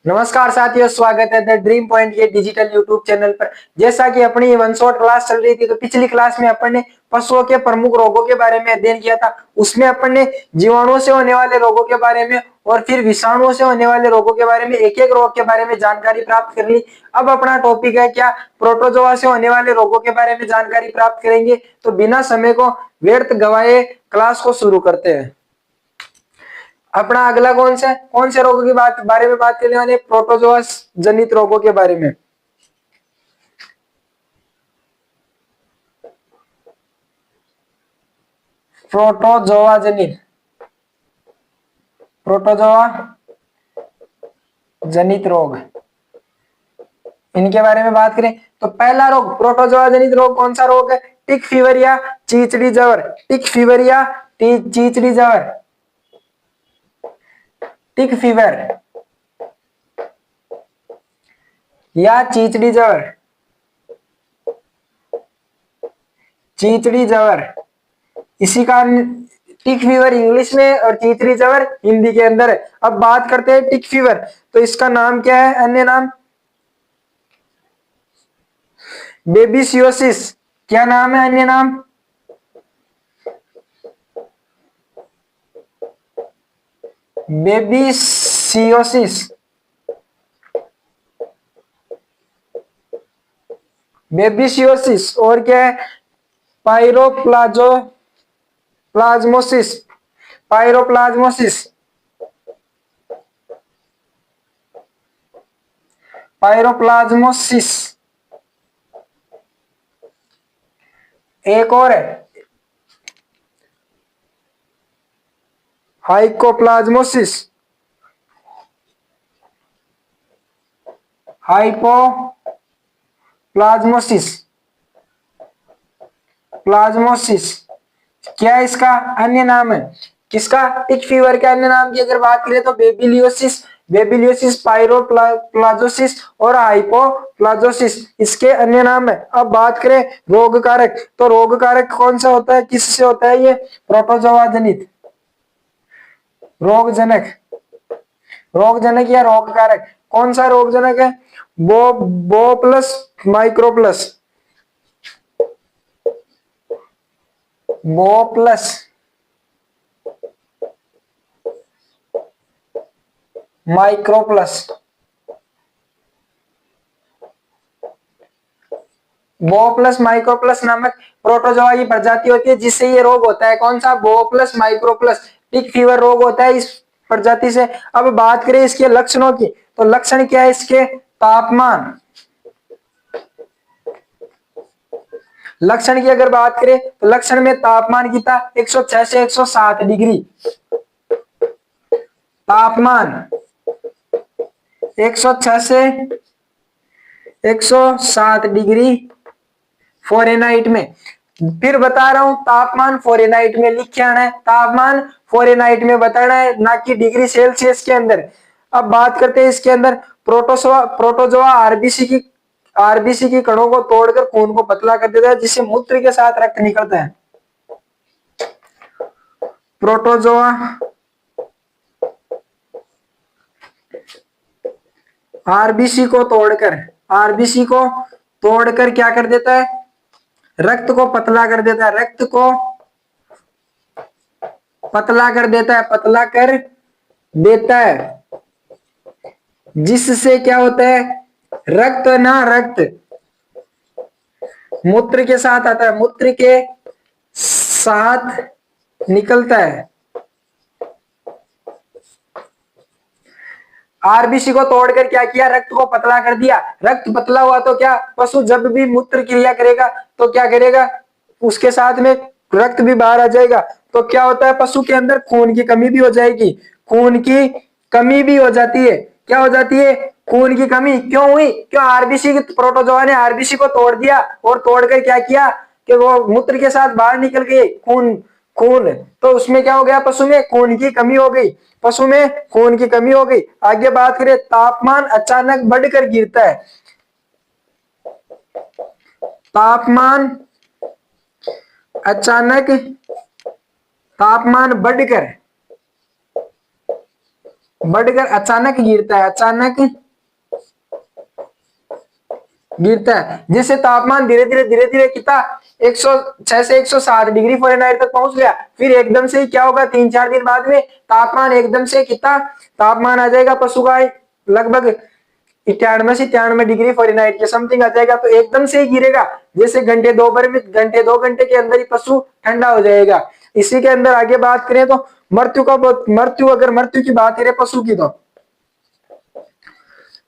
नमस्कार साथियों, स्वागत है द ड्रीम पॉइंट के डिजिटल यूट्यूब चैनल पर। जैसा कि अपनी वन शॉट क्लास चल रही थी, तो पिछली क्लास में अपन ने पशुओं के प्रमुख रोगों के बारे में अध्ययन किया था। उसमें अपन ने जीवाणुओं से होने वाले रोगों के बारे में और फिर विषाणुओं से होने वाले रोगों के बारे में, एक एक रोग के बारे में जानकारी प्राप्त कर ली। अब अपना टॉपिक है क्या, प्रोटोजोआ से होने वाले रोगों के बारे में जानकारी प्राप्त करेंगे। तो बिना समय को व्यर्थ गवाए क्लास को शुरू करते हैं। अपना अगला कौन से रोगों की बारे में बात करने वाले, प्रोटोजोआ जनित रोगों के बारे में। प्रोटोजोआ जनित रोग, इनके बारे में बात करें तो पहला रोग प्रोटोजोआ जनित रोग कौन सा रोग है? टिक फीवर या चीचड़ी जवर। टिक फीवर या चीचड़ी जवर। टिक फीवर या चीचड़ी जवर। चीचड़ी जवर, इसी का टिक फीवर इंग्लिश में और चीचड़ी जवर हिंदी के अंदर है। अब बात करते हैं टिक फीवर, तो इसका नाम क्या है, अन्य नाम बेबीसियोसिस। क्या नाम है अन्य नाम? बेबीसियोसिस। बेबीसियोसिस और क्या है? प्लाज्मोसिस। पायरोप्लाज्मोसिस। पायरोप्लाज्मोसिस एक और है हाइकोप्लाज्मोसिस। हाइपोप्लाज्मोसिस। प्लाज्मोसिस क्या इसका अन्य नाम है? किसका? टिक फीवर के अन्य नाम की अगर बात करें तो बेबिलियोसिस, पायरोप्लाजोसिस और हाइपोप्लाजोसिस इसके अन्य नाम है। अब बात करें रोग कारक, तो रोग कारक कौन सा होता है, किससे होता है ये? प्रोटोजोआ जनित रोगजनक या रोग कारक कौन सा रोगजनक है? बो प्लस माइक्रो प्लस बो प्लस माइक्रो प्लस नामक प्रोटोजोआ की प्रजाति होती है जिससे ये रोग होता है। कौन सा? बो प्लस माइक्रो प्लस टिक फीवर रोग होता है इस प्रजाति से। अब बात करें इसके लक्षणों की, तो लक्षण क्या है इसके? तापमान। लक्षण की अगर बात करें तो लक्षण में तापमान कितना? 106 से 107 डिग्री। तापमान 106 से 107 डिग्री फ़ारेनहाइट में। फिर बता रहा हूं, तापमान फ़ारेनहाइट में लिख आना है, तापमान फ़ारेनहाइट में बताना है, ना कि डिग्री सेल्सियस के अंदर। अब बात करते हैं इसके अंदर प्रोटोजोआ आरबीसी की कणों को तोड़कर खून को पतला कर देता है, जिससे मूत्र के साथ रक्त निकलता है। प्रोटोजोआ आरबीसी को तोड़कर क्या कर देता है? रक्त को पतला कर देता है। रक्त को पतला कर देता है, जिससे क्या होता है? रक्त मूत्र के साथ आता है, मूत्र के साथ निकलता है। आरबीसी को तोड़कर क्या किया? रक्त को पतला कर दिया। रक्त पतला हुआ तो क्या, पशु जब भी मूत्र क्रिया करेगा तो क्या करेगा? उसके साथ में रक्त भी बाहर आ जाएगा। तो क्या होता है? पशु के अंदर खून की कमी भी हो जाएगी। खून की कमी भी हो जाती है। क्या हो जाती है? खून की कमी क्यों हुई? क्यों? आरबीसी प्रोटोजोआ ने आरबीसी को तोड़ दिया और तोड़कर क्या किया कि वो मूत्र के साथ बाहर निकल गए खून। तो उसमें क्या हो गया? पशु में खून की कमी हो गई। आगे बात करें, तापमान अचानक बढ़कर गिरता है। तापमान बढ़कर बढ़कर अचानक गिरता है, अचानक गिरता है, जिससे तापमान धीरे धीरे कितना 106 से 107 डिग्री फ़ारेनहाइट तक पहुंच गया। फिर एकदम से ही क्या होगा, 3-4 दिन बाद में तापमान एकदम से कितना तापमान आ जाएगा पशु का, लगभग 91 से 93 डिग्री फ़ारेनहाइट के समथिंग आ जाएगा। तो एकदम से ही गिरेगा, जैसे घंटे 2 घंटे के अंदर ही पशु ठंडा हो जाएगा। इसी के अंदर आगे बात करें तो अगर मृत्यु की बात करें पशु की, तो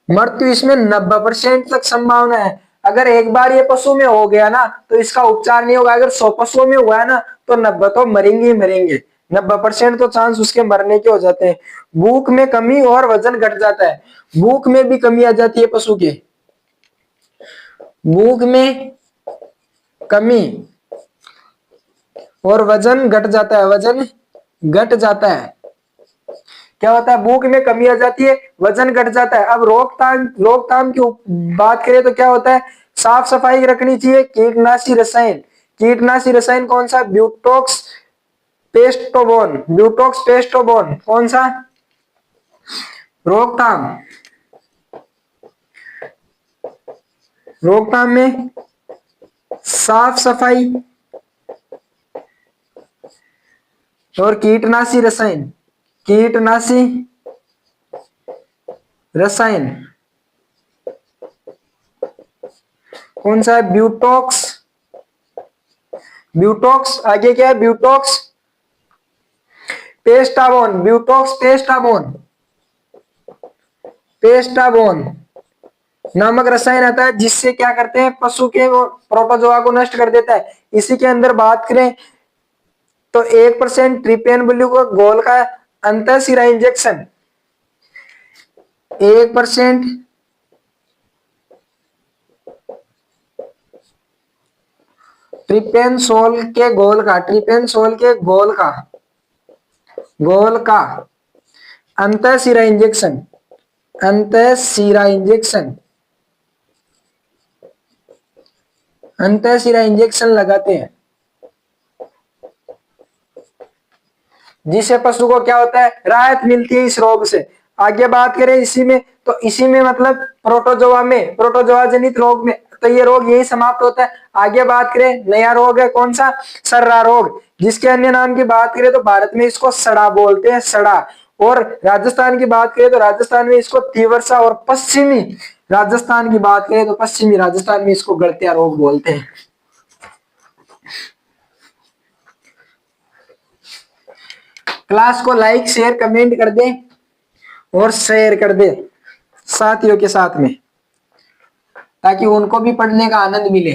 मृत्यु इसमें 90% तक संभावना है। अगर एक बार ये पशु में हो गया ना तो इसका उपचार नहीं होगा। अगर 100 पशुओं में हुआ है ना तो 90 तो मरेंगे ही मरेंगे। 90% तो चांस उसके मरने के हो जाते हैं। भूख में कमी और वजन घट जाता है, भूख में भी कमी आ जाती है पशु के, भूख में कमी और वजन घट जाता है, वजन घट जाता है। क्या होता है, भूख में कमी आ जाती है, वजन घट जाता है। अब रोकथाम की बात करें तो क्या होता है, साफ सफाई रखनी चाहिए। कीटनाशी रसायन कौन सा, ब्यूटॉक्स पेस्टोबोन कौन सा। रोकथाम में साफ सफाई और कीटनाशी रसायन कौन सा है, ब्यूटॉक्स आगे क्या है, ब्यूटॉक्स पेस्टाबोन नामक रसायन आता है, जिससे क्या करते हैं, पशु के प्रोटोजोआ को नष्ट कर देता है। इसी के अंदर बात करें तो 1% ट्रिपेन ब्लू को घोल का अंतःशिरा इंजेक्शन, 1% ट्रिपेनसोल के घोल का अंतःशिरा इंजेक्शन लगाते हैं, जिससे पशु को क्या होता है, राहत मिलती है इस रोग से। आगे बात करें इसी में मतलब प्रोटोजोआ जनित रोग में तो ये रोग यही समाप्त होता है। आगे बात करें नया रोग है कौन सा, सर्रा रोग, जिसके अन्य नाम की बात करें तो भारत में इसको सड़ा बोलते हैं, सड़ा। और राजस्थान की बात करें तो राजस्थान में इसको तीव्रसा, और पश्चिमी राजस्थान की बात करें तो पश्चिमी राजस्थान में इसको गलतिया रोग बोलते हैं। क्लास को लाइक शेयर कमेंट कर दे और शेयर कर दे साथियों के साथ में, ताकि उनको भी पढ़ने का आनंद मिले।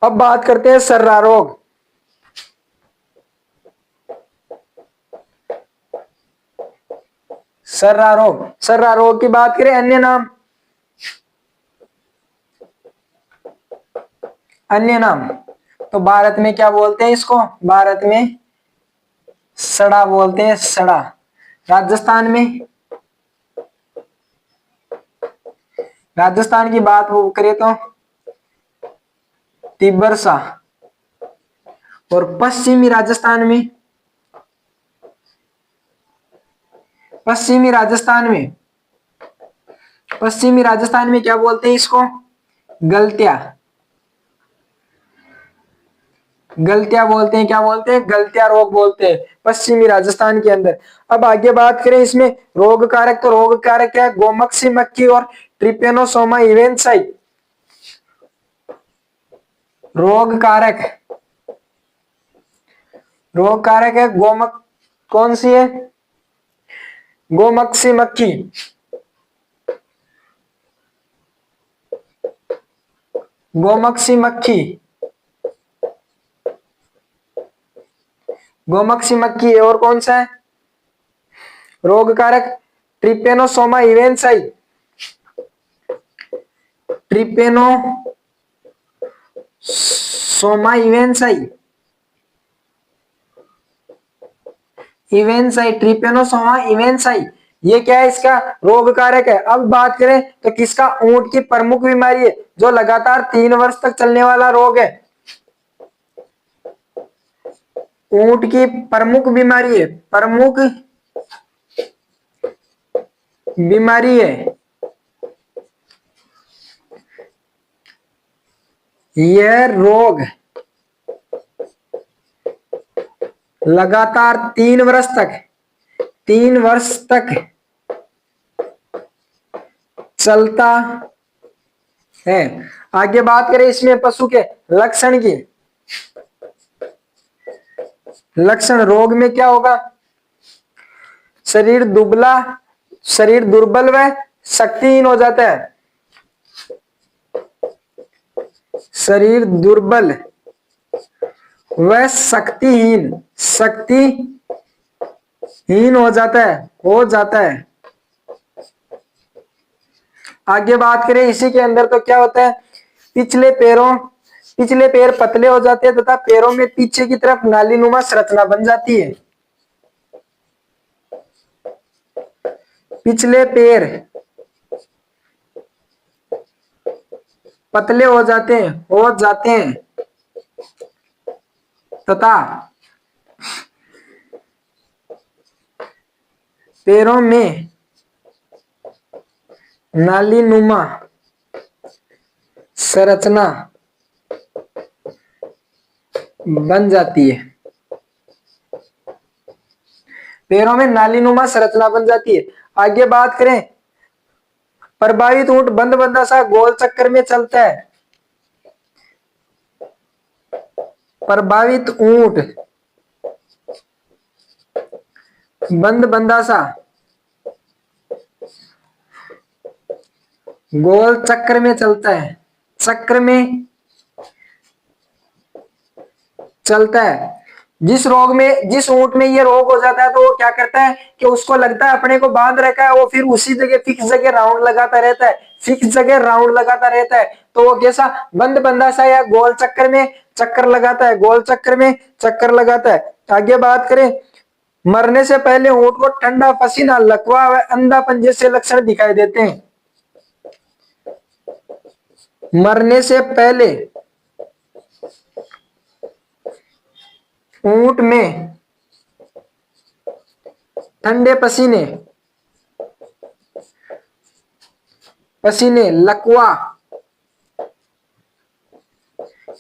अब बात करते हैं सर्रा रोग। सर्रा रोग की बात करें, अन्य नाम तो भारत में क्या बोलते हैं इसको, भारत में सड़ा बोलते हैं, सड़ा। राजस्थान की बात वो करें तो तिब्बरसा, और पश्चिमी राजस्थान में क्या बोलते हैं इसको, गलतिया बोलते हैं। क्या बोलते हैं, गलतिया रोग बोलते हैं पश्चिमी राजस्थान के अंदर। अब आगे बात करें इसमें रोग कारक, तो रोग कारक क्या है, गोमक्सी मक्खी और ट्रिपेनोसोमा इवेंसाई। रोग कारक है कौन सी है, गोमक्सी मक्खी, गोमक्सी मक्खी है। और कौन सा है रोग कारक, ट्रिपेनोसोमा इवेंसाई, ट्रिपेनोसोमा इवेंसाई, ये क्या है, इसका रोग कारक है। अब बात करें तो किसका, ऊंट की प्रमुख बीमारी है जो लगातार 3 वर्ष तक चलने वाला रोग है। ऊंट की प्रमुख बीमारी है, प्रमुख बीमारी है। यह रोग लगातार 3 वर्ष तक चलता है। आगे बात करें इसमें पशु के लक्षण की। लक्षण रोग में क्या होगा? शरीर दुबला, शरीर दुर्बल व शक्तिहीन हो जाता है। शरीर दुर्बल व शक्तिहीन हो जाता है। आगे बात करें इसी के अंदर तो क्या होता है? पिछले पैर पतले हो जाते हैं तथा पैरों में पीछे की तरफ नालीनुमा संरचना बन जाती है। पिछले पैर पतले हो जाते हैं तथा पैरों में नालीनुमा संरचना बन जाती है। पैरों में नालीनुमा संरचना बन जाती है। आगे बात करें, प्रभावित ऊंट बंद बंदासा गोल चक्कर में चलता है। प्रभावित ऊंट बंद बंदासा गोल चक्र में चलता है। जिस ऊंट में ये रोग हो जाता है तो वो क्या करता है कि उसको लगता है अपने को बांध रखा है, वो फिर उसी जगह फिक्स जगह राउंड लगाता रहता है। तो वो कैसा बंद बंदासा या गोल चक्कर में चक्कर लगाता है। आगे बात करें, मरने से पहले ऊंट को ठंडा पसीना, लकवा व अंधापन जैसे लक्षण दिखाई देते हैं। मरने से पहले ऊंट में ठंडे पसीने, लकवा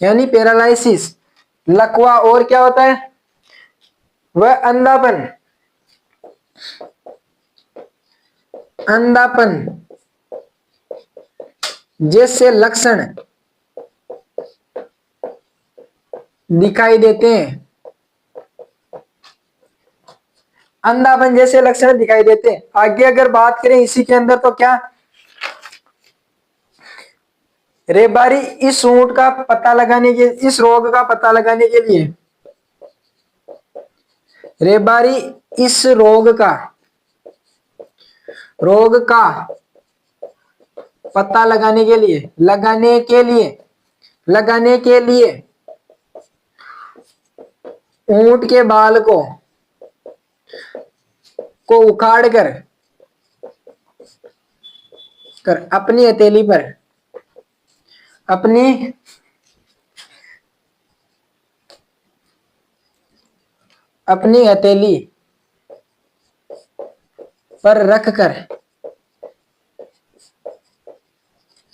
यानी पैरालाइसिस, लकवा और क्या होता है? वह अंधापन जैसे लक्षण दिखाई देते हैं। आगे अगर बात करें इसी के अंदर तो क्या, रेबारी इस रोग का पता लगाने के लिए रेबारी इस रोग का पता लगाने के लिए ऊंट के बाल को उखाड़ कर अपनी हथेली पर अपनी हथेली पर रखकर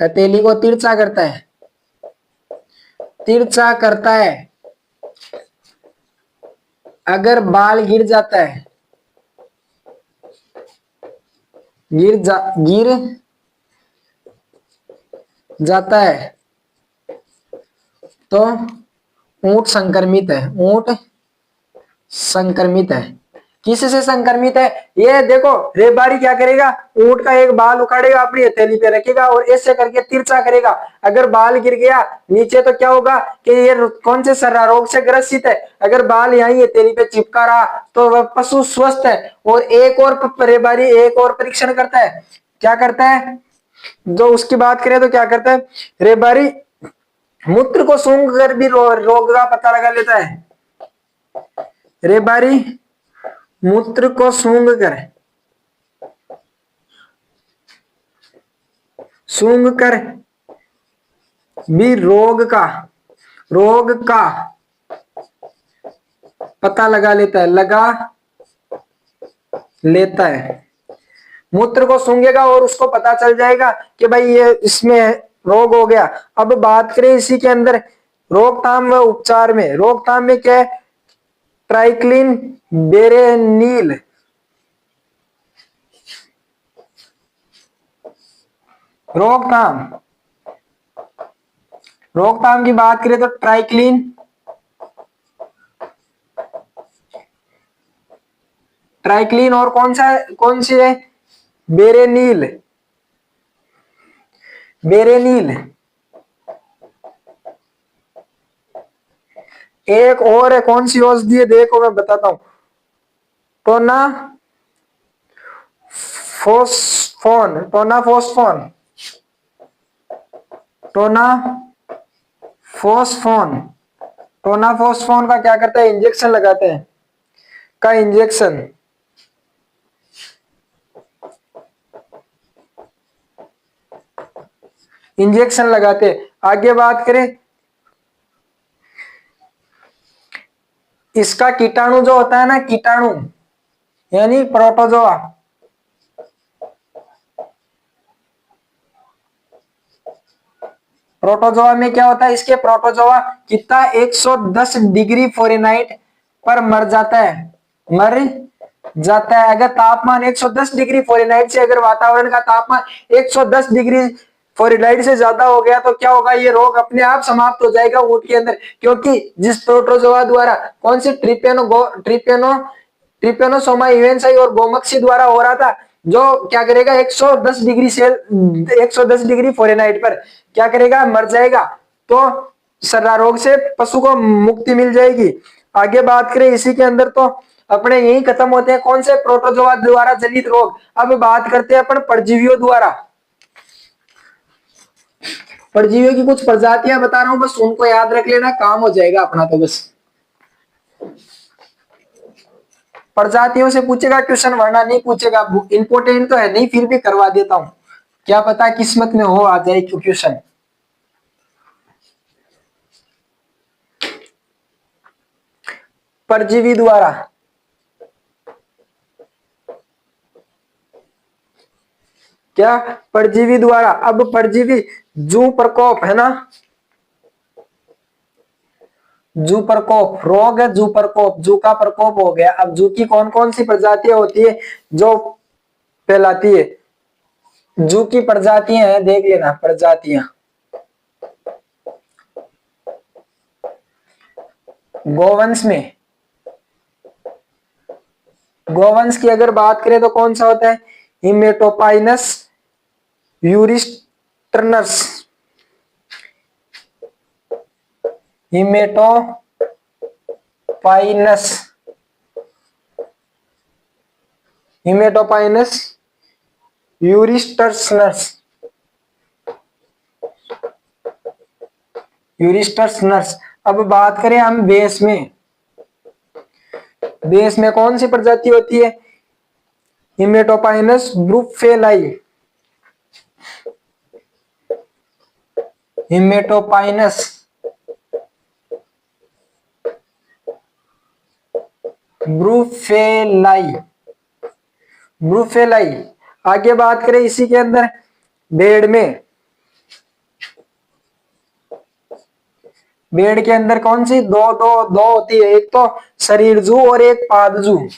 हथेली को तिरछा करता है। अगर बाल गिर जाता है तो ऊंट संक्रमित है। किससे संक्रमित है? ये देखो, रेबारी क्या करेगा, ऊंट का एक बाल उखाड़ेगा, अपनी हथेली पे रखेगा और ऐसे करके तिरछा करेगा। अगर बाल गिर गया नीचे तो क्या होगा कि ये कौन से सर्रा रोग से ग्रसित है। अगर बाल यहीं हथेली पे चिपका रहा तो वह पशु स्वस्थ है। और रेबारी एक और परीक्षण करता है। क्या करता है? जो उसकी बात करें तो क्या करता है रेबारी? मूत्र को सूंघ कर भी रोग का पता लगा लेता है। रेबारी मूत्र को सूंघ कर भी रोग का पता लगा लेता है, लगा लेता है। मूत्र को सूंघेगा और उसको पता चल जाएगा कि भाई ये इसमें रोग हो गया। अब बात करें इसी के अंदर रोकथाम व उपचार में, रोकथाम में क्या है, ट्राइक्लिन बेरेनील, रोकथाम, रोकथाम की बात करें तो ट्राइक्लिन, ट्राइक्लिन और कौन सी है, बेरेनील, बेरेनील। एक और है, कौन सी औषधि है देखो मैं बताता हूं, टोना फोस्फोन, टोना फोस्फोन, टोना फोस्फोन, टोना फोस्फोन का क्या करता है, इंजेक्शन लगाते हैं, का इंजेक्शन, इंजेक्शन लगाते हैं। आगे बात करें, इसका कीटाणु जो होता है ना, कीटाणु यानी प्रोटोजोआ, प्रोटोजोआ में क्या होता है, इसके प्रोटोजोआ कितना 110 डिग्री फ़ारेनहाइट पर मर जाता है, मर जाता है। अगर तापमान 110 डिग्री फ़ारेनहाइट से, अगर वातावरण का तापमान 110 डिग्री फ़ारेनहाइट से ज्यादा हो गया तो क्या होगा, ये रोग अपने आप समाप्त हो जाएगा ऊंट के अंदर, क्योंकि जिस प्रोटोजोआ द्वारा, कौन सी ट्रिपेनोसोमा इवेंसाई और गोमक्षी द्वारा हो रहा था, जो क्या करेगा 110 डिग्री से 110 डिग्री फ़ारेनहाइट पर क्या करेगा, मर जाएगा। तो सर्रा रोग से पशु को मुक्ति मिल जाएगी। आगे बात करें इसी के अंदर तो अपने यही खत्म होते हैं कौन से, प्रोटोजोआ द्वारा जनित रोग। अब बात करते हैं अपन परजीवियों द्वारा, परजीवियों की कुछ प्रजातियां बता रहा हूं, बस उनको याद रख लेना, काम हो जाएगा अपना। तो बस प्रजातियों से पूछेगा क्वेश्चन, वरना नहीं पूछेगा। इंपोर्टेंट तो है नहीं, फिर भी करवा देता हूं, क्या पता किस्मत में हो आ जाए क्वेश्चन। परजीवी द्वारा, क्या, परजीवी द्वारा। अब परजीवी, जू प्रकोप है ना, जू प्रकोप रोग है, जू प्रकोप, जू का प्रकोप हो गया। अब जू की कौन कौन सी प्रजातियां होती है जो फैलाती है, जू की प्रजातियां हैं, देख लेना प्रजातियां। गोवंश में, गोवंश की अगर बात करें तो कौन सा होता है, हिमेटोपाइनस यूरिस्टर्नस, हिमेटोपाइनस, हिमेटोपाइनस यूरिस्टर्नस, यूरिस्टर्नस। अब बात करें हम बेस में, बेस में कौन सी प्रजाति होती है, हिमेटोपाइनस ब्रुफेलाई, हिमेटोपाइनस ब्रुफेलाई, ब्रुफेलाई। आगे बात करें इसी के अंदर भेड़ में, भेड़ के अंदर कौन सी, दो दो दो होती है, एक तो शरीरजू और एक पादजू,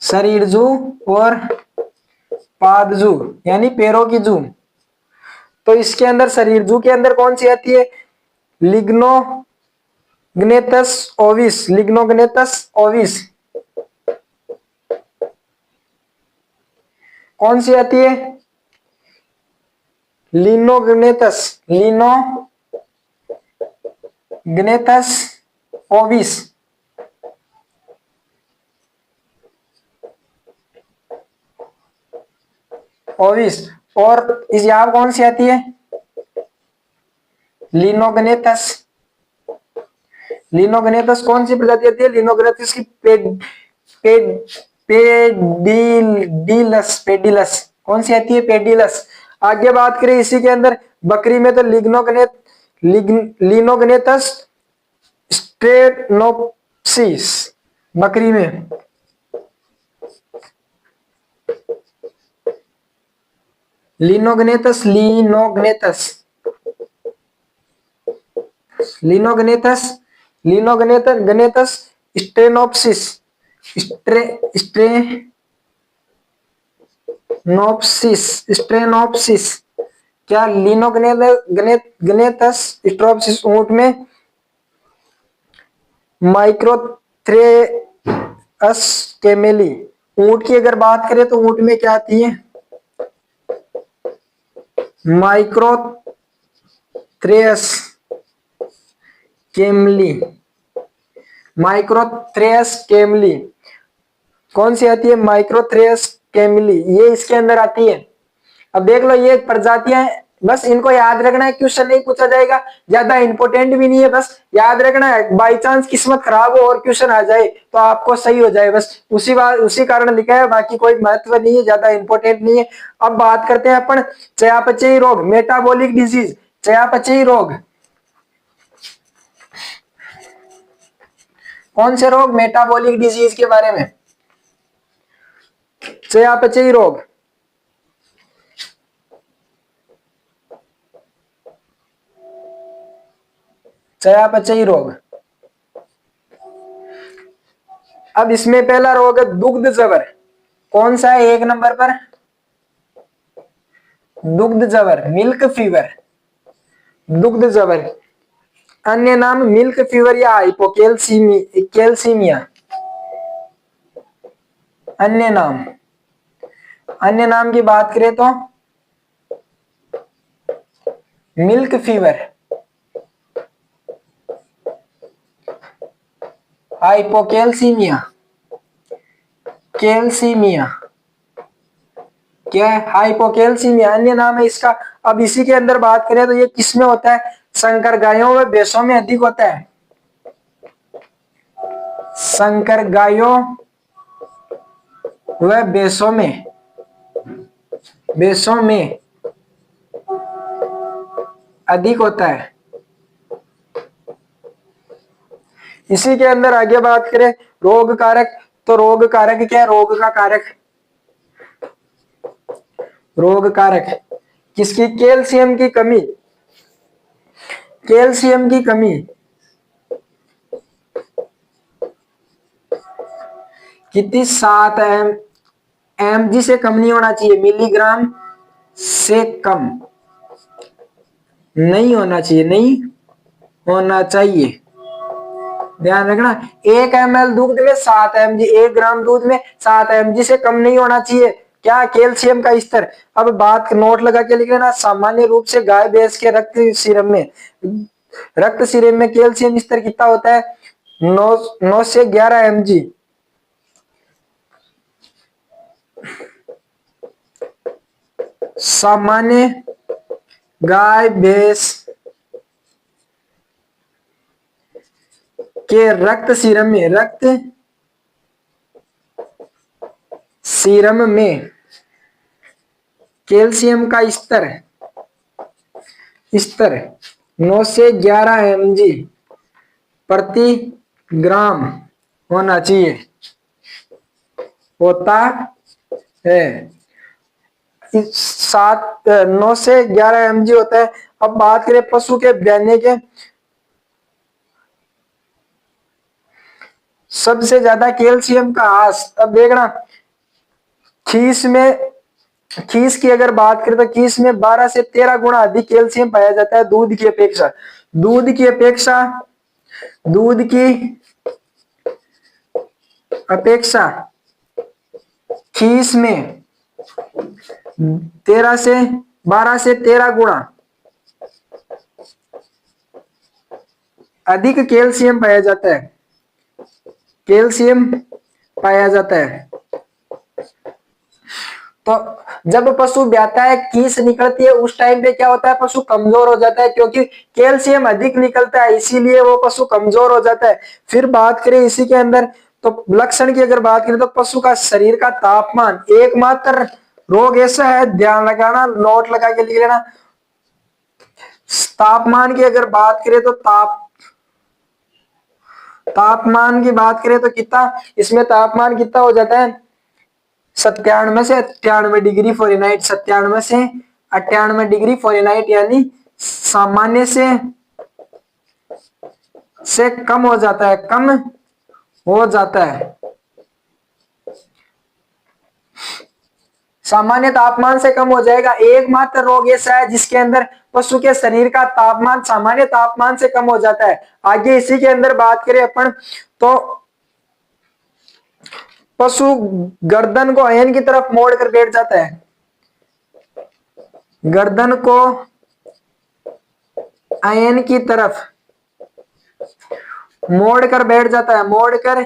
शरीरजू और पादजू यानी पैरों की जू। तो इसके अंदर शरीरजू के अंदर कौन सी आती है, लिग्नोग्नेथस ओविस, लिग्नोग्नेथस ओविस कौन सी आती है, लिनोग्नेथस, लिनोग्नेथस ओविस। ओविस। और इस यहाँ कौन सी आती है, लिनोग्नेथस, लिनोग्नेथस कौन सी प्रजाति आती है, लिनोग्नेथस की पेडिलस, पेडिलस कौन सी आती है, पेडिलस। आगे बात करें इसी के अंदर बकरी में तो लिनोग्नेथस स्ट्रेनोप्सिस बकरी में, लिनोगनेथस लिनोगनेथस लिनोगनेथस लिनोगनेथस गनेथस स्ट्रेनोप्सिस स्ट्रेनोप्सिस स्ट्रेनोप्सिस क्या लिनोगनेथस स्ट्रोप्सिस ऊंट में, माइक्रोथ्रेअस कैमेली ऊंट की अगर बात करें तो ऊंट में क्या आती है, माइक्रोथ्रेअस कैमली, माइक्रोथ्रेअस कैमली कौन सी आती है, माइक्रोथ्रेअस कैमली, ये इसके अंदर आती है। अब देख लो ये प्रजातियां हैं, बस इनको याद रखना है, क्वेश्चन नहीं पूछा जाएगा, ज्यादा इंपॉर्टेंट भी नहीं है, बस याद रखना है, बाई चांस किस्मत खराब हो और क्वेश्चन आ जाए तो आपको सही हो जाए, बस उसी कारण लिखा है, बाकी कोई महत्व नहीं है, ज्यादा इंपॉर्टेंट नहीं है। अब बात करते हैं अपन चयापचयी रोग, मेटाबॉलिक डिजीज, चयापचयी रोग, कौन से रोग, मेटाबॉलिक डिजीज के बारे में, चयापचयी रोग, चयापचयी रोग। अब इसमें पहला रोग है दुग्ध जबर, कौन सा है एक नंबर पर, दुग्ध जबर, मिल्क फीवर, दुग्ध जबर, अन्य नाम मिल्क फीवर या हाइपोकैल्सीमिया, अन्य नाम, अन्य नाम की बात करें तो मिल्क फीवर, हाइपोकैल्सीमिया, कैल्सीमिया, क्या है, हाइपोकैल्सीमिया अन्य नाम है इसका। अब इसी के अंदर बात करें तो ये किसमें होता है, संकर गायों व भैंसों में अधिक होता है, संकर गायों व भैंसों में, भैंसों में अधिक होता है। इसी के अंदर आगे बात करें रोग कारक, तो रोग कारक क्या है, रोग का कारक, रोग कारक किसकी, कैल्शियम की कमी, कैल्शियम की कमी, कितनी 7 mg से कम नहीं होना चाहिए, मिलीग्राम से कम नहीं होना चाहिए, नहीं होना चाहिए, ध्यान रखना। 1 ml दूध में 7 mg, 1 ग्राम दूध में 7 mg से कम नहीं होना चाहिए क्या, कैल्शियम का स्तर। अब बात नोट लगा के लिख लेना, सामान्य रूप से गाय भैंस के रक्त सीरम में कैल्शियम स्तर कितना होता है, 9 से 11 mg, सामान्य गाय भैंस के रक्त सीरम में कैल्शियम का स्तर 9 से 11 mg प्रति ग्राम होना चाहिए, होता है, 9 से 11 mg होता है। अब बात करें पशु के ब्याने के, सबसे ज्यादा कैल्शियम का हास, अब देखना खीस की अगर बात करें तो खीस में 12 से 13 गुना अधिक कैल्शियम पाया जाता है दूध की अपेक्षा, दूध की अपेक्षा खीस में 12 से 13 गुना अधिक कैल्शियम पाया जाता है, कैल्शियम पाया जाता है। तो जब पशु ब्याता है, कीस निकलती है, उस टाइम पे क्या होता है, पशु कमजोर हो जाता है, क्योंकि कैल्शियम अधिक निकलता है, इसीलिए वो पशु कमजोर हो जाता है। फिर बात करें इसी के अंदर तो लक्षण की अगर बात करें तो पशु का शरीर का तापमान, एकमात्र रोग ऐसा है, ध्यान लगाना, नोट लगा के लिख लेना, तापमान की अगर बात करें तो तापमान की बात करें तो कितना, इसमें तापमान कितना हो जाता है 97 से 98 डिग्री फ़ारेनहाइट, 97 से 98 डिग्री फ़ारेनहाइट, यानी सामान्य से कम हो जाता है, कम हो जाता है। सामान्य तापमान से कम हो जाएगा। एकमात्र रोग ऐसा है जिसके अंदर पशु के शरीर का तापमान सामान्य तापमान से कम हो जाता है। आगे इसी के अंदर बात करें अपन तो पशु गर्दन को अयन की तरफ मोड़ कर बैठ जाता है, गर्दन को अयन की तरफ मोड़ कर बैठ जाता है, मोड़ कर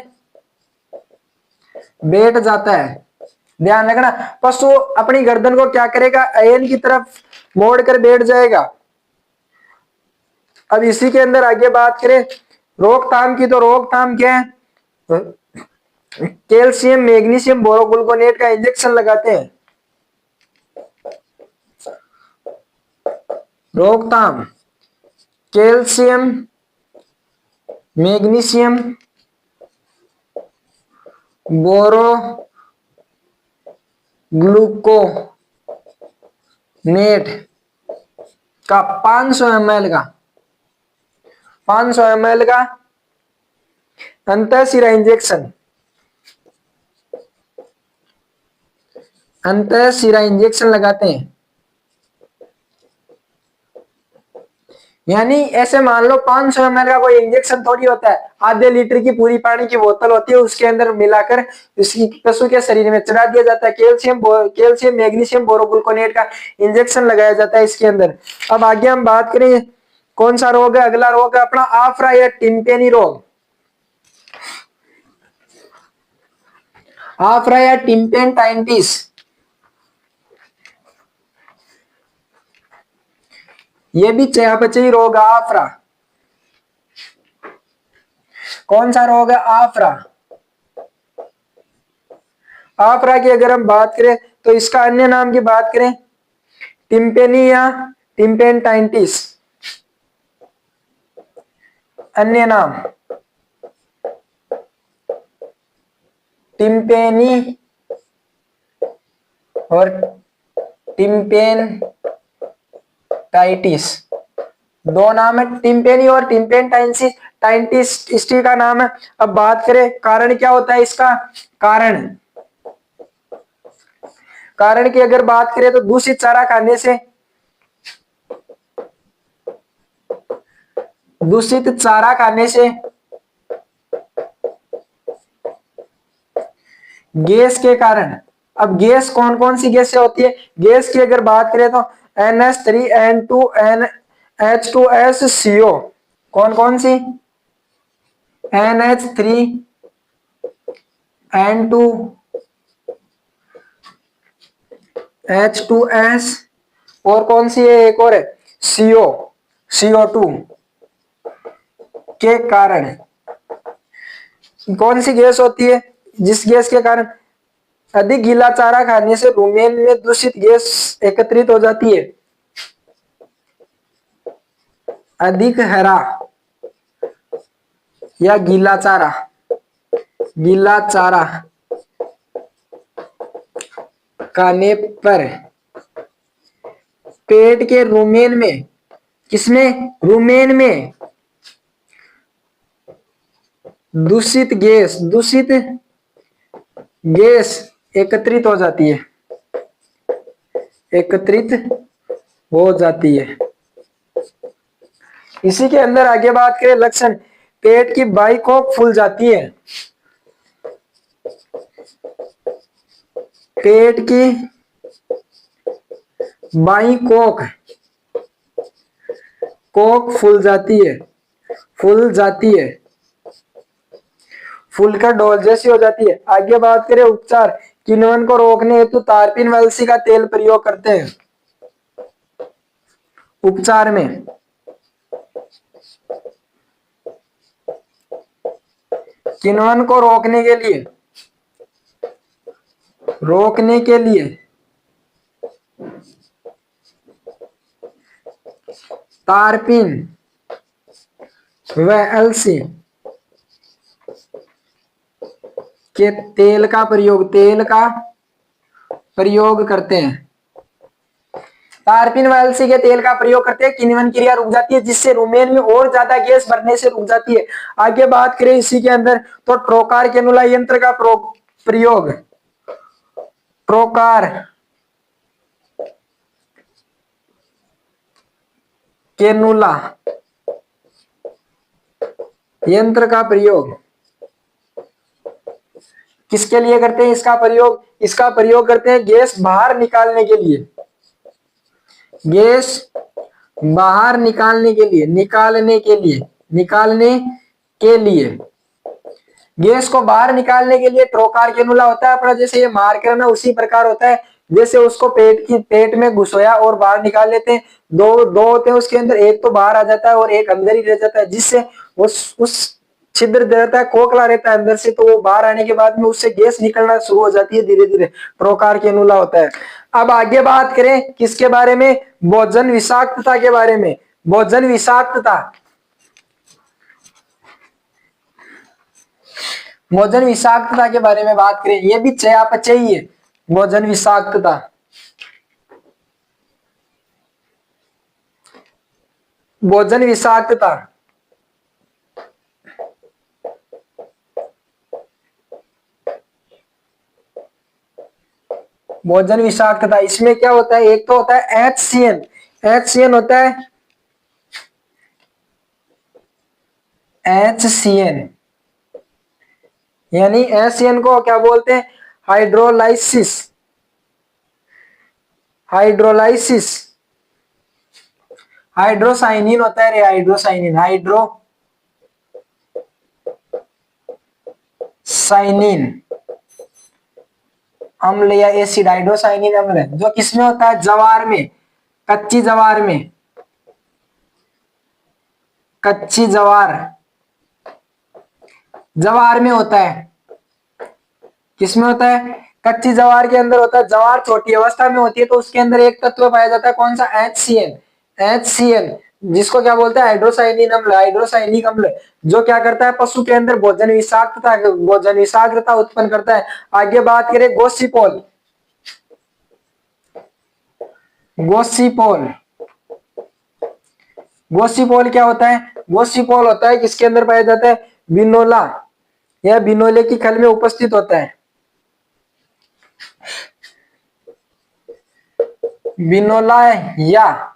बैठ जाता है। ध्यान रखना, पशु अपनी गर्दन को क्या करेगा, अयन की तरफ मोड़ कर बैठ जाएगा। अब इसी के अंदर आगे बात करें रोकथाम की, तो रोकथाम क्या है, कैल्शियम मैग्नीशियम बोरोग्लूकोनेट का इंजेक्शन लगाते हैं। रोकथाम कैल्शियम मैग्नीशियम बोरोग्लूकोनेट का 500 ml का 500 ml का अंतःशिरा इंजेक्शन, अंतःशिरा इंजेक्शन लगाते हैं। यानी ऐसे मान लो 500 ml का कोई इंजेक्शन थोड़ी होता है, आधे लीटर की पूरी पानी की बोतल होती है, उसके अंदर मिलाकर उसकी पशु के शरीर में चढ़ा दिया जाता है। कैल्शियम मैग्नीशियम बोरोग्लूकोनेट का इंजेक्शन लगाया जाता है इसके अंदर। अब आगे हम बात करें कौन सा रोग है, अगला रोग है अपना आफरा या टिम्पेनी रोग। आफरा या टिम्पेटाइटिस, ये भी चयापचयी रोग है। आफरा कौन सा रोग है, आफरा। आफरा की अगर हम बात करें तो इसका अन्य नाम की बात करें टिम्पेनी या टिम्पेटाइटिस, अन्य नाम टिम्पेनी और टिम्पेटाइटिस, दो नाम है, टिम्पेनी और टिम्पेटाइटिस। टाइटिस का नाम है। अब बात करें कारण क्या होता है इसका, कारण कारण की अगर बात करें तो दूषित चारा खाने से, दूषित चारा खाने से, गैस के कारण। अब गैस कौन कौन सी गैसें होती है, गैस की अगर बात करें तो NH3N2NH2SCO, कौन कौन सी, NH3N2H2S, और कौन सी है, एक और है CO2 के कारण। कौन सी गैस होती है, जिस गैस के कारण अधिक गीला चारा खाने से रुमेन में दूषित गैस एकत्रित हो जाती है। अधिक हरा या गीला चारा, गीला चारा खाने पर पेट के रुमेन में, किसमें, रुमेन में दूषित गैस एकत्रित हो जाती है, एकत्रित हो जाती है। इसी के अंदर आगे बात करें लक्षण, पेट की बाई कोख फूल जाती है, पेट की बाई कोख फूल जाती है, फूल जाती है, फूलकर डोल जैसी हो जाती है। आगे बात करें उपचार, किन्वन को रोकने हेतु तारपीन व अलसी का तेल प्रयोग करते हैं। उपचार में किन्वन को रोकने के लिए तारपीन व अलसी के तेल का प्रयोग करते हैं। टारपीन व अलसी के तेल का प्रयोग करते हैं, किण्वन क्रिया रुक जाती है, जिससे रुमेन में और ज्यादा गैस भरने से रुक जाती है। आगे बात करें इसी के अंदर तो ट्रोकार कैनुला यंत्र का प्रयोग, ट्रोकार कैनुला यंत्र का प्रयोग किसके लिए करते हैं? इसका प्रयोग करते हैं गैस बाहर निकालने के लिए, गैस बाहर निकालने के लिए गैस को बाहर निकालने के लिए ट्रोकार कैनुला होता है अपना, जैसे ये मार्कर ना उसी प्रकार होता है, जैसे उसको पेट में घुसोया और बाहर निकाल लेते हैं। दो होते हैं उसके अंदर, एक तो बाहर आ जाता है और एक अंदर ही रह जाता है, जिससे उस छिद्र रहता है, खोखला रहता है अंदर से, तो वो बाहर आने के बाद में उससे गैस निकलना शुरू हो जाती है धीरे धीरे, ट्रोकार कैनुला होता है। अब आगे बात करें किसके बारे में? भोजन विषाक्तता के बारे में। भोजन विषाक्तता, भोजन विषाक्तता के बारे में बात करें, ये भी चयापचय ही है। भोजन विषाक्तता, भोजन विषाक्तता भोजन विषाक्तता इसमें क्या होता है? एक तो होता है HCN, HCN होता है HCN, यानी HCN को क्या बोलते हैं? Hydrolysis, hydrolysis. हाइड्रोसाइनिन होता है रे, हाइड्रोसाइनिन, हाइड्रोसाइनिन अम्ल या एसिड, हाइड्रोसाइनिन अम्ल, जो किसमें होता है? जवार में, कच्ची जवार में, कच्ची जवार में होता है। किसमें होता है? कच्ची जवार के अंदर होता है। जवार छोटी अवस्था में होती है तो उसके अंदर एक तत्व पाया जाता है, कौन सा? HCN, HCN, जिसको क्या बोलते हैं? हाइड्रोसाइनिन अम्ल, हाइड्रोसाइनिक अम्ल, जो क्या करता है? पशु के अंदर भोजन विषाक्तता उत्पन्न करता है। आगे बात करें गोसिपोल, गोसिपोल, गोसिपोल क्या होता है? गोसिपोल होता है किसके अंदर पाया जाता है? बिनोला या बिनोले की खल में उपस्थित होता है। बिनोला या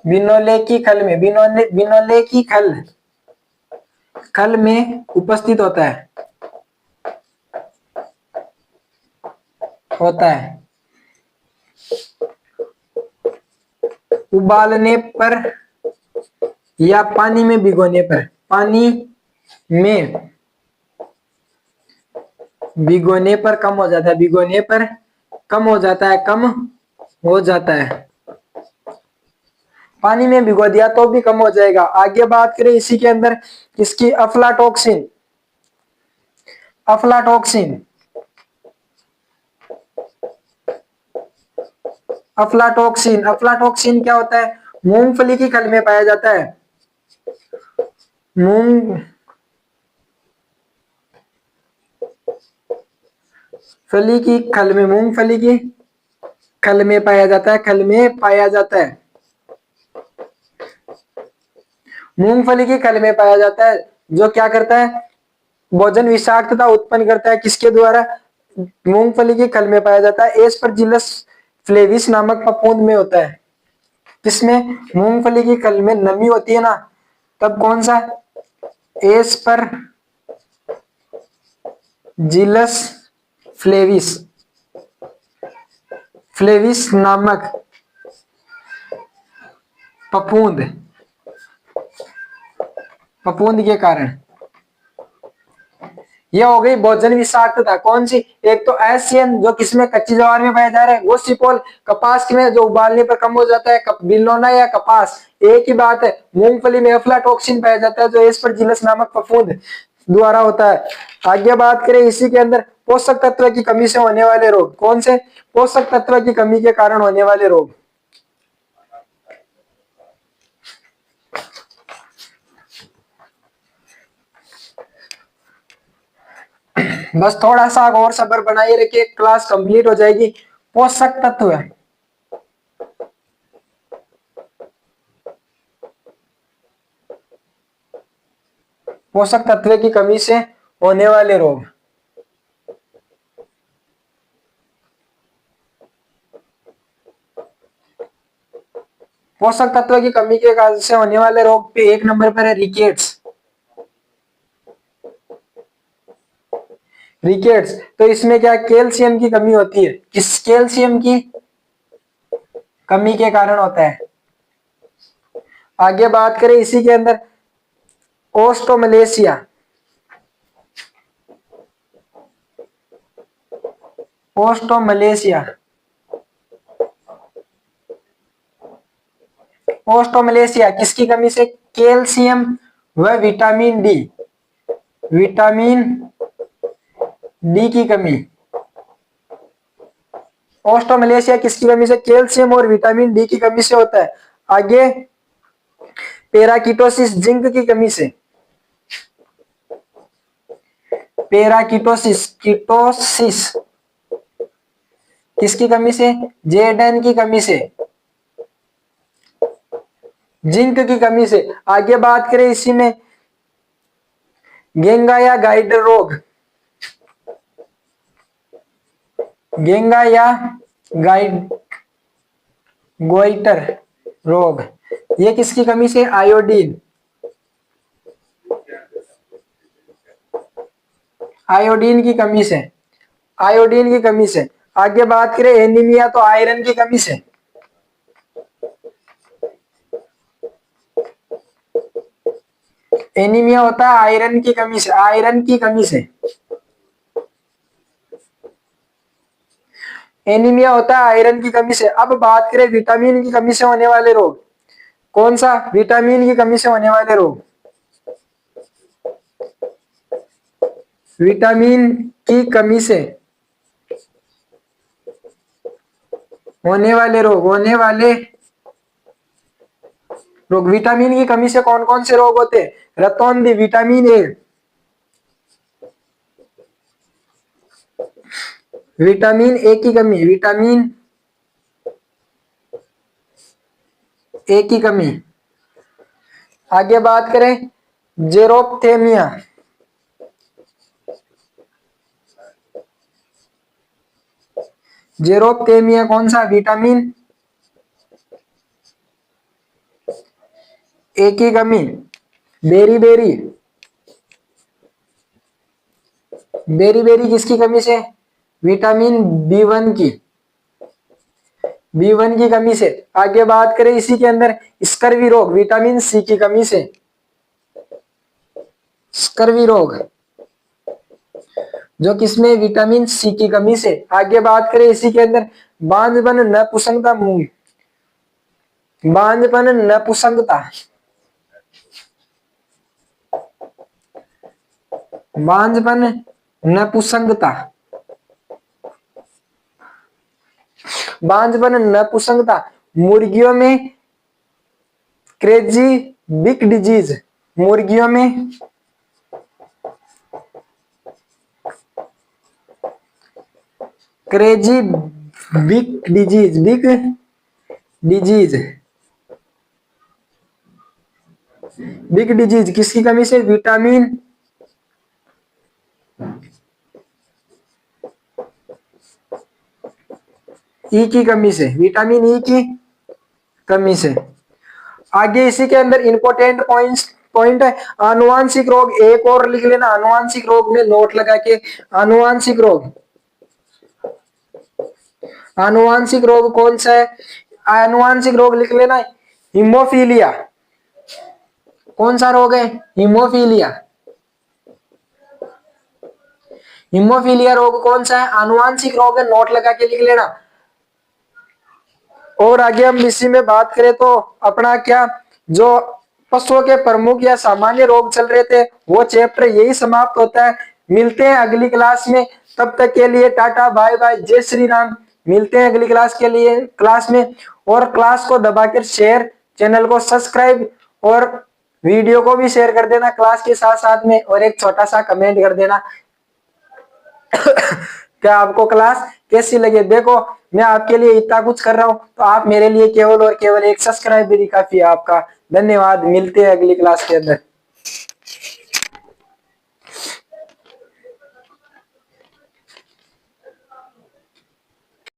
बिनोले की खल में, बिनोले की खल में उपस्थित होता है। उबालने पर या पानी में भिगोने पर, पानी में भिगोने पर कम हो जाता है, भिगोने पर कम हो जाता है, कम हो जाता है। पानी में भिगो दिया तो भी कम हो जाएगा। आगे बात करें इसी के अंदर इसकी अफ्लाटॉक्सिन, अफ्लाटॉक्सिन, अफ्लाटॉक्सिन, अफ्लाटॉक्सिन क्या होता है? मूंगफली की खल में पाया जाता है। मूंगफली की खल में, मूंगफली की खल में पाया जाता है, खल में पाया जाता है, मूंगफली की खल में पाया जाता है, जो क्या करता है? भोजन विषाक्तता उत्पन्न करता है। किसके द्वारा? मूंगफली की खल में पाया जाता है। एस्परजिलस फ्लेविस नामक फफूंद में होता है। किसमें? मूंगफली की खल में नमी होती है ना, तब कौन सा? एस्परजिलस फ्लेविस, फ्लेविस नामक फफूंद, फफूंद के कारण। यह हो गई भोजन विषाक्तता, कौन सी? एक तो HCN जो किसमें? कच्ची ज्वार में पाया जा रहा है। गोसिपोल कपास में जो उबालने पर कम हो जाता है, बिनोला या कपास, एक ही बात है। मूंगफली में अफ्लाटॉक्सिन पाया जाता है जो एस्परजिलस नामक फफूंद द्वारा होता है। आगे बात करें इसी के अंदर पोषक तत्व की कमी से होने वाले रोग, कौन से? पोषक तत्व की कमी के कारण होने वाले रोग। बस थोड़ा सा और सब्र बनाए रखिए, क्लास कंप्लीट हो जाएगी। पोषक तत्व, पोषक तत्व की कमी से होने वाले रोग। पोषक तत्व की कमी के कारण से होने वाले रोग पे 1 नंबर पर है रिकेट्स। रिकेट्स तो इसमें क्या कैल्शियम की कमी होती है, किस कैल्शियम की कमी के कारण होता है। आगे बात करें इसी के अंदर ओस्टोमलेशिया, ओस्टोमलेशिया, ओस्टोमलेशिया किसकी कमी से, कैल्शियम व विटामिन डी, विटामिन डी की कमी। ओस्टोमलेशिया किसकी कमी से, कैल्शियम और विटामिन डी की कमी से होता है। आगे पेराकिटोसिस, जिंक की कमी से, पेराकिटोसिस, किटोसिस किसकी कमी से, जेडन की कमी से, जिंक की कमी से। आगे बात करें इसी में गेंगा या गाइड रोग, गेंगा या गाइड गोइटर रोग, ये किसकी कमी से, आयोडीन, आयोडीन की कमी से, आयोडीन की कमी से। आगे बात करें एनीमिया तो आयरन की कमी से, एनीमिया होता है आयरन की कमी से, आयरन की कमी से, एनीमिया होता है आयरन की कमी से। अब बात करें विटामिन की कमी से होने वाले रोग, कौन सा, विटामिन की कमी से होने वाले रोग, विटामिन की कमी से होने वाले रोग, होने वाले रोग। विटामिन की कमी से कौन कौन से रोग होते हैं, रतौंधी, विटामिन ए, विटामिन ए की कमी, विटामिन ए की कमी। आगे बात करें जेरोप्थेमिया, जेरोप्थेमिया कौन सा, विटामिन ए की कमी। बेरी, बेरी किसकी कमी से, विटामिन बी1 की, बी1 की कमी से। आगे बात करें इसी के अंदर स्कर्वी रोग, विटामिन सी की कमी से, स्कर्वी रोग जो किसमें, विटामिन सी की कमी से। आगे बात करें इसी के अंदर बांझपन नपुंसकता, बांझपन नपुंसकता, बांझपन नपुंसकता, बांझपन नपुंसकता। मुर्गियों में क्रेजी बिक डिजीज, मुर्गियों में क्रेजी बिक डिजीज, बिक डिजीज, बिग डिजीज किसकी कमी से, विटामिन ई की कमी से, विटामिन ई की कमी से। आगे इसी के अंदर इंपॉर्टेंट पॉइंट है आनुवांशिक रोग, एक और लिख लेना आनुवांशिक रोग में नोट लगा के, आनुवांशिक रोग, आनुवांशिक रोग कौन सा है, आनुवांशिक रोग लिख लेना हीमोफीलिया, कौन सा रोग है, हीमोफीलिया, हीमोफीलिया रोग कौन सा है, आनुवांशिक रोग है, नोट लगा के लिख लेना। और आगे हम इसी में बात करें तो अपना क्या जो पशुओं के प्रमुख या सामान्य रोग चल रहे थे वो चैप्टर यही समाप्त होता है। मिलते हैं अगली क्लास में, तब तक के लिए टाटा बाय बाय, जय श्री राम। मिलते हैं अगली क्लास के लिए, क्लास में। और क्लास को दबाकर शेयर, चैनल को सब्सक्राइब और वीडियो को भी शेयर कर देना क्लास के साथ साथ में, और एक छोटा सा कमेंट कर देना। क्या आपको क्लास कैसी लगे। देखो मैं आपके लिए इतना कुछ कर रहा हूँ तो आप मेरे लिए केवल और केवल एक सब्सक्राइब भी काफी है आपका। धन्यवाद, मिलते हैं अगली क्लास के अंदर।